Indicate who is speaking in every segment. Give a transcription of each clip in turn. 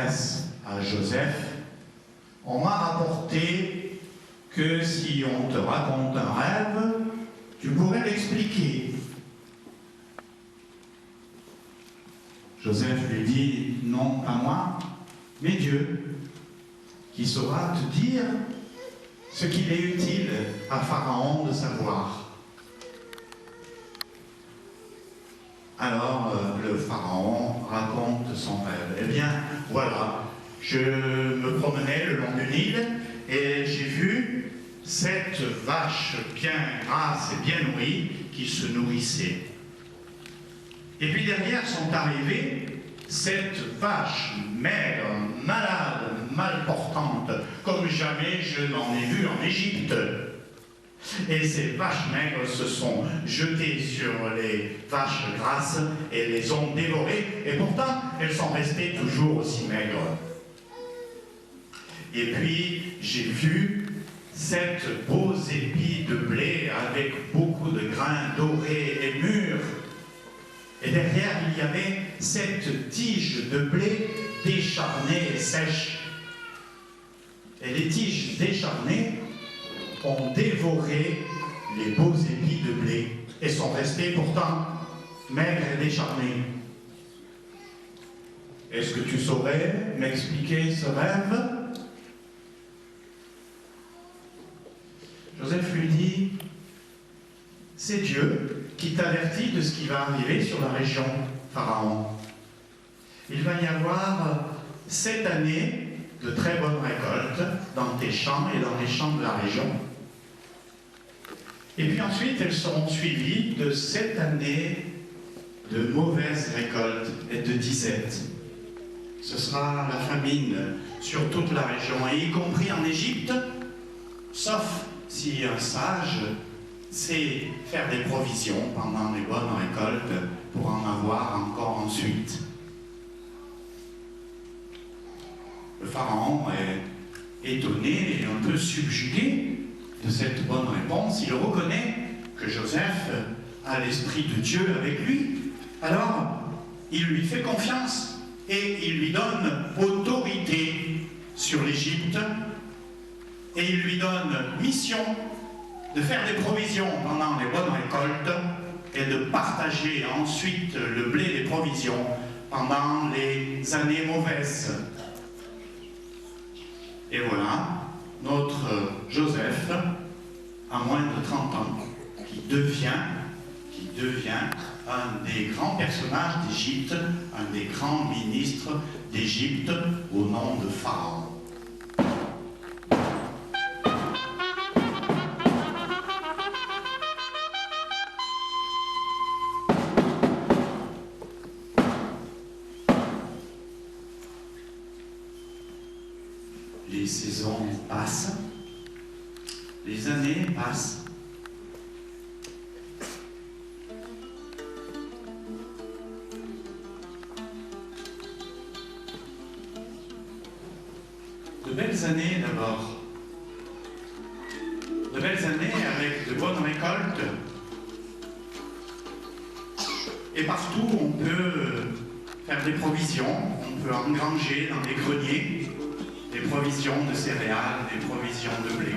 Speaker 1: s'adresse à Joseph, on m'a rapporté que si on te raconte un rêve, tu pourrais l'expliquer. Joseph lui dit, non, pas moi, mais Dieu, qui saura te dire ce qu'il est utile à Pharaon de savoir. Alors le Pharaon raconte son rêve. Eh bien, voilà, je me promenais le long du Nil et j'ai vu cette vache bien grasse et bien nourrie qui se nourrissait. Et puis derrière sont arrivées cette vache maigre, malade, mal portante, comme jamais je n'en ai vu en Égypte. Et ces vaches maigres se sont jetées sur les vaches grasses et les ont dévorées, et pourtant elles sont restées toujours aussi maigres. Et puis j'ai vu sept beaux épis de blé avec beaucoup de grains dorés et mûrs. Et derrière il y avait cette tige de blé décharnée et sèche. Et les tiges décharnées ont dévoré les beaux épis de blé et sont restés pourtant maigres et décharnés. Est-ce que tu saurais m'expliquer ce rêve? Joseph lui dit, c'est Dieu qui t'avertit de ce qui va arriver sur la région Pharaon. Il va y avoir 7 années de très bonnes récoltes dans tes champs et dans les champs de la région. Et puis ensuite, elles seront suivies de 7 années de mauvaises récoltes et de disettes. Ce sera la famine sur toute la région, et y compris en Égypte, sauf si un sage sait faire des provisions pendant les bonnes récoltes pour en avoir encore ensuite. Le Pharaon est étonné et un peu subjugué de cette bonne réponse. Il reconnaît que Joseph a l'Esprit de Dieu avec lui. Alors, il lui fait confiance et il lui donne autorité sur l'Égypte et il lui donne mission de faire des provisions pendant les bonnes récoltes et de partager ensuite le blé des provisions pendant les années mauvaises. Et voilà, notre Joseph, à moins de 30 ans, qui devient un des grands personnages d'Égypte, un des grands ministres d'Égypte au nom de Pharaon. Les saisons passent, les années passent. De belles années d'abord. De belles années avec de bonnes récoltes. Et partout on peut faire des provisions, on peut engranger dans les greniers des provisions de céréales, des provisions de blé.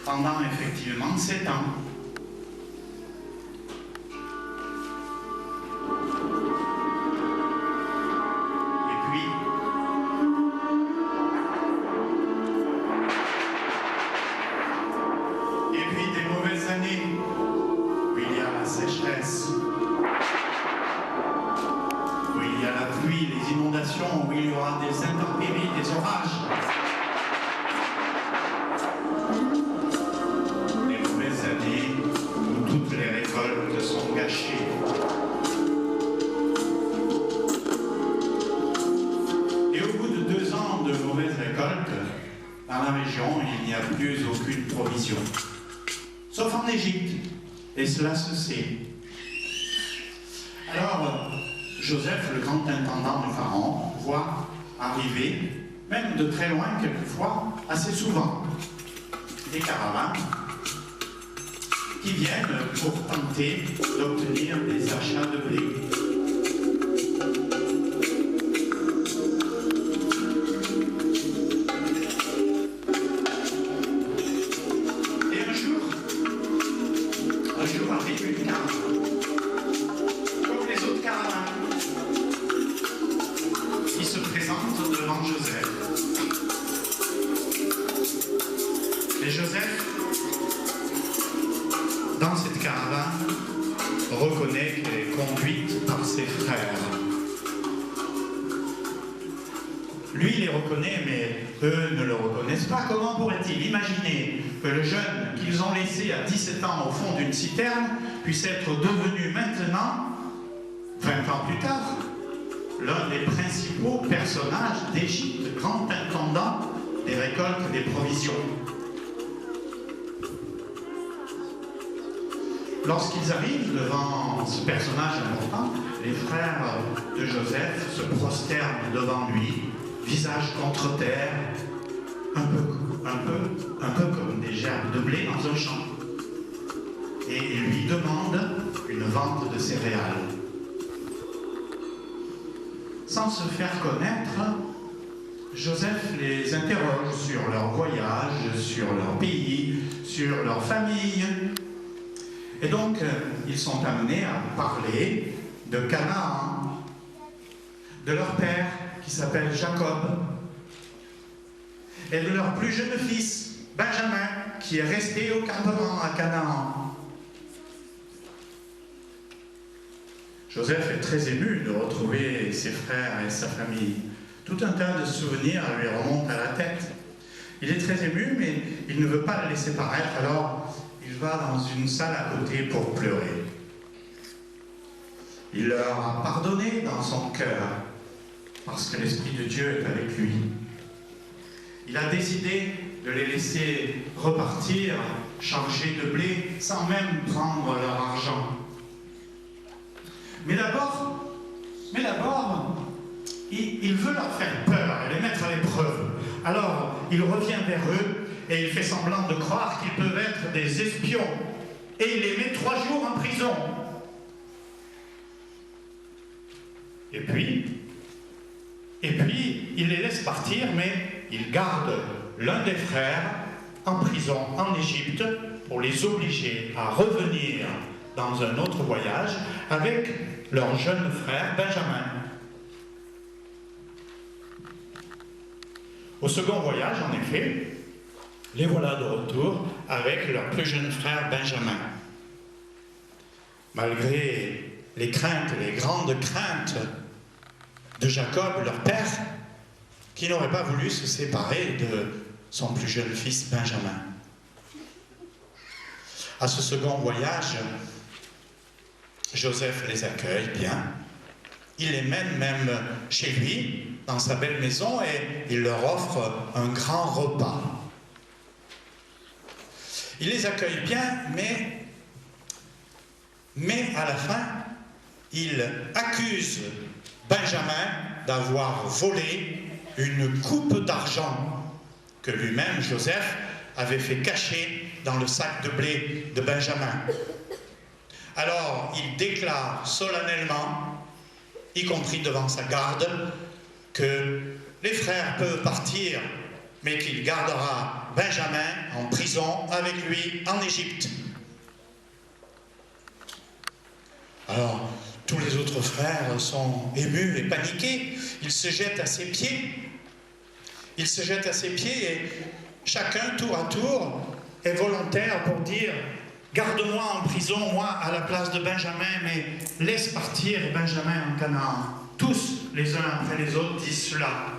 Speaker 1: Pendant effectivement 7 ans. Et puis des mauvaises années, où il y a la sécheresse, où il y a la pluie, les inondations, où il y aura des intempéries, des orages. Les mauvaises années où toutes les récoltes sont gâchées. Et au bout de 2 ans de mauvaises récoltes, dans la région, il n'y a plus aucune provision. Sauf en Égypte. Et cela se sait. Alors, Joseph, le grand intendant du Pharaon, voit arriver, même de très loin quelquefois, assez souvent, des caravanes qui viennent pour tenter d'obtenir des achats de blé. présente devant Joseph. Et Joseph, dans cette caravane, reconnaît qu'elle est conduite par ses frères. Lui, il les reconnaît, mais eux ne le reconnaissent pas. Comment pourrait-il imaginer que le jeune qu'ils ont laissé à 17 ans au fond d'une citerne puisse être devenu maintenant, 20 ans plus tard, l'un des principaux personnages d'Égypte, grand intendant des récoltes des provisions? Lorsqu'ils arrivent devant ce personnage important, les frères de Joseph se prosternent devant lui, visage contre terre, un peu comme des gerbes de blé dans un champ. Et ils lui demandent une vente de céréales. Sans se faire connaître, Joseph les interroge sur leur voyage, sur leur pays, sur leur famille. Et donc, ils sont amenés à parler de Canaan, de leur père qui s'appelle Jacob, et de leur plus jeune fils, Benjamin, qui est resté au campement à Canaan. Joseph est très ému de retrouver ses frères et sa famille. Tout un tas de souvenirs lui remontent à la tête. Il est très ému, mais il ne veut pas les laisser paraître, alors il va dans une salle à côté pour pleurer. Il leur a pardonné dans son cœur, parce que l'Esprit de Dieu est avec lui. Il a décidé de les laisser repartir chargés de blé, sans même prendre leur argent. Mais d'abord, il veut leur faire peur et les mettre à l'épreuve. Alors, il revient vers eux et il fait semblant de croire qu'ils peuvent être des espions. Et il les met 3 jours en prison. Et puis, il les laisse partir, mais il garde l'un des frères en prison en Égypte pour les obliger à revenir dans un autre voyage avec leur jeune frère Benjamin. Au second voyage, en effet, les voilà de retour avec leur plus jeune frère Benjamin. Malgré les craintes, les grandes craintes de Jacob, leur père, qui n'aurait pas voulu se séparer de son plus jeune fils Benjamin. À ce second voyage, Joseph les accueille bien. Il les mène même chez lui, dans sa belle maison, et il leur offre un grand repas. Il les accueille bien, mais à la fin, il accuse Benjamin d'avoir volé une coupe d'argent que lui-même, Joseph, avait fait cacher dans le sac de blé de Benjamin. Alors, il déclare solennellement, y compris devant sa garde, que les frères peuvent partir, mais qu'il gardera Benjamin en prison avec lui en Égypte. Alors, tous les autres frères sont émus et paniqués. Ils se jettent à ses pieds. Ils se jettent à ses pieds et chacun, tour à tour, est volontaire pour dire « Garde-moi en prison, moi, à la place de Benjamin, mais laisse partir Benjamin en Canaan. » Tous, les uns après les autres, disent cela.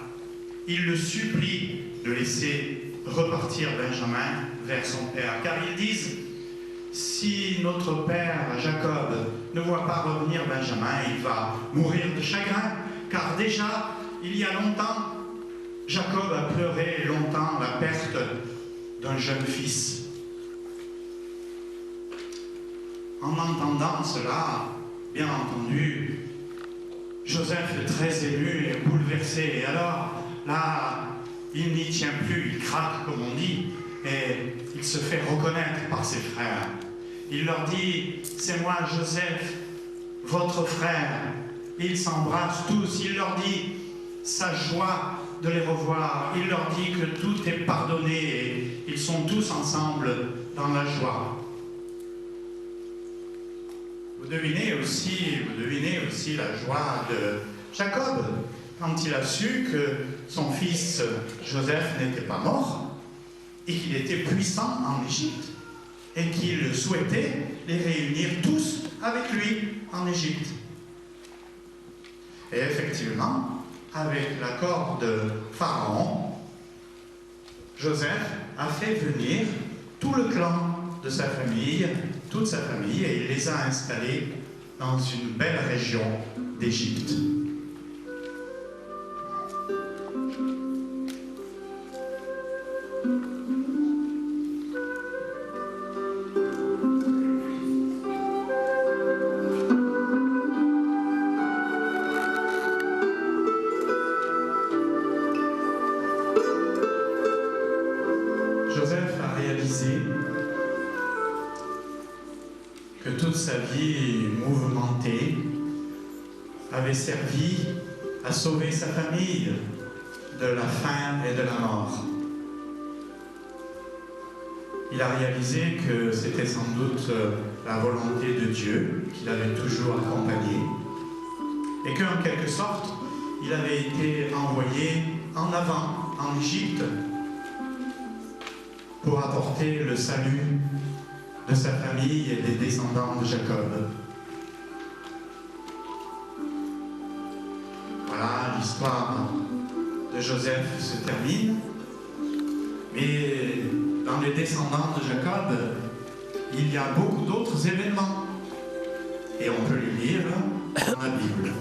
Speaker 1: Ils le supplient de laisser repartir Benjamin vers son père, car ils disent « Si notre père Jacob ne voit pas revenir Benjamin, il va mourir de chagrin, car déjà, il y a longtemps, Jacob a pleuré longtemps la perte d'un jeune fils. » En entendant cela, bien entendu, Joseph est très ému et bouleversé. Et alors, là, il n'y tient plus, il craque, comme on dit, et il se fait reconnaître par ses frères. Il leur dit, c'est moi, Joseph, votre frère. Et ils s'embrassent tous. Il leur dit sa joie de les revoir. Il leur dit que tout est pardonné et ils sont tous ensemble dans la joie. Vous devinez aussi la joie de Jacob, quand il a su que son fils Joseph n'était pas mort et qu'il était puissant en Égypte et qu'il souhaitait les réunir tous avec lui en Égypte. Et effectivement, avec l'accord de Pharaon, Joseph a fait venir tout le clan de sa famille, toute sa famille, et il les a installés dans une belle région d'Égypte. Joseph a réalisé que toute sa vie mouvementée avait servi à sauver sa famille de la faim et de la mort. Il a réalisé que c'était sans doute la volonté de Dieu qui l'avait toujours accompagné et qu'en quelque sorte, il avait été envoyé en avant, en Égypte, pour apporter le salut de sa famille et des descendants de Jacob. Voilà, l'histoire de Joseph se termine, mais dans les descendants de Jacob, il y a beaucoup d'autres événements, et on peut les lire dans la Bible.